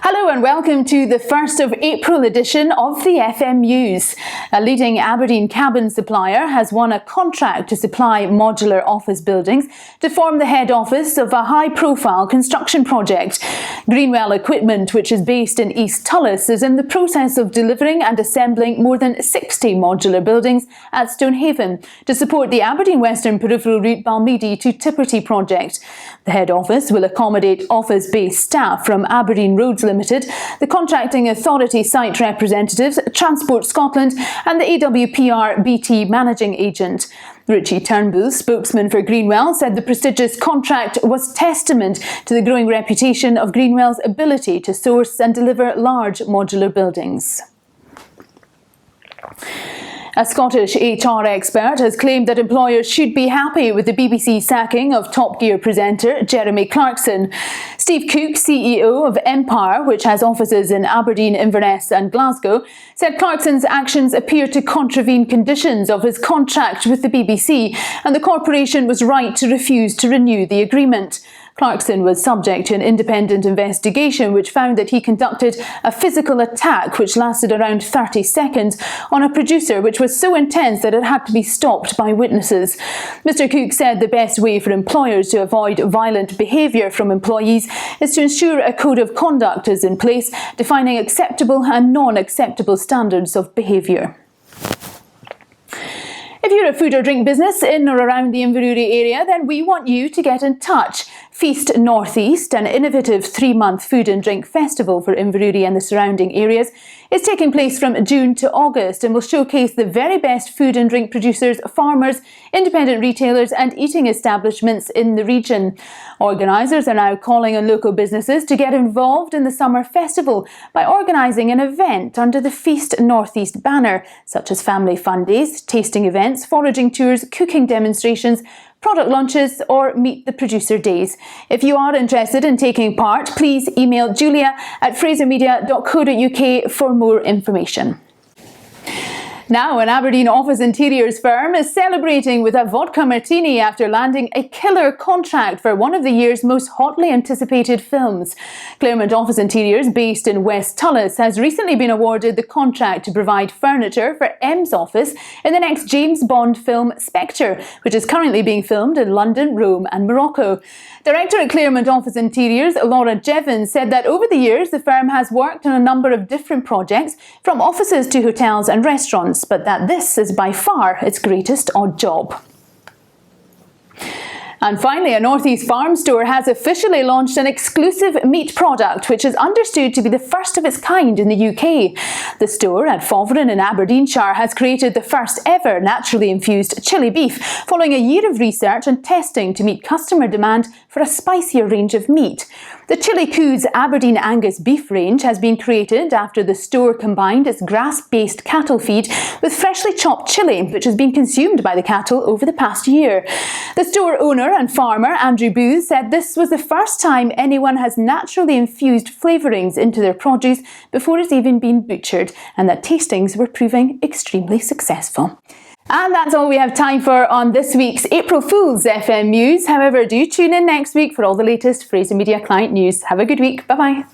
Hello and welcome to the 1st of April edition of the FM Muse. A leading Aberdeen cabin supplier has won a contract to supply modular office buildings to form the head office of a high-profile construction project. Greenwell Equipment, which is based in East Tullis, is in the process of delivering and assembling more than 60 modular buildings at Stonehaven to support the Aberdeen Western Peripheral Route Balmeedy to Tipperty project. The head office will accommodate office-based staff from Aberdeen Roads Limited, the Contracting Authority site representatives, Transport Scotland and the AWPR BT managing agent. Richie Turnbull, spokesman for Greenwell, said the prestigious contract was testament to the growing reputation of Greenwell's ability to source and deliver large modular buildings. A Scottish HR expert has claimed that employers should be happy with the BBC sacking of Top Gear presenter Jeremy Clarkson. Steve Cook, CEO of Empire, which has offices in Aberdeen, Inverness and Glasgow, said Clarkson's actions appear to contravene conditions of his contract with the BBC, and the corporation was right to refuse to renew the agreement. Clarkson was subject to an independent investigation which found that he conducted a physical attack which lasted around 30 seconds on a producer, which was so intense that it had to be stopped by witnesses. Mr. Cook said the best way for employers to avoid violent behaviour from employees is to ensure a code of conduct is in place, defining acceptable and non-acceptable standards of behaviour. If you're a food or drink business in or around the Inverurie area, then we want you to get in touch. Feast Northeast, an innovative 3-month food and drink festival for Inverurie and the surrounding areas, is taking place from June to August and will showcase the very best food and drink producers, farmers, independent retailers and eating establishments in the region. Organisers are now calling on local businesses to get involved in the summer festival by organising an event under the Feast Northeast banner, such as family fun days, tasting events, foraging tours, cooking demonstrations, product launches or meet the producer days. If you are interested in taking part, please email julia@frasermedia.co.uk for more information. Now, an Aberdeen office interiors firm is celebrating with a vodka martini after landing a killer contract for one of the year's most hotly anticipated films. Claremont Office Interiors, based in West Tullis, has recently been awarded the contract to provide furniture for M's office in the next James Bond film Spectre, which is currently being filmed in London, Rome and Morocco. Director at Claremont Office Interiors, Laura Jevons, said that over the years the firm has worked on a number of different projects, from offices to hotels and restaurants, but that this is by far its greatest odd job. And finally, a North East farm store has officially launched an exclusive meat product which is understood to be the first of its kind in the UK. The store at Foveren in Aberdeenshire has created the first ever naturally infused chili beef following a year of research and testing to meet customer demand for a spicier range of meat. The Chili Coos Aberdeen Angus beef range has been created after the store combined its grass-based cattle feed with freshly chopped chili, which has been consumed by the cattle over the past year. The store owner and farmer Andrew Booth said this was the first time anyone has naturally infused flavourings into their produce before it's even been butchered, and that tastings were proving extremely successful. And that's all we have time for on this week's April Fool's FM Muse. However, do tune in next week for all the latest Fraser Media client news. Have a good week. Bye-bye.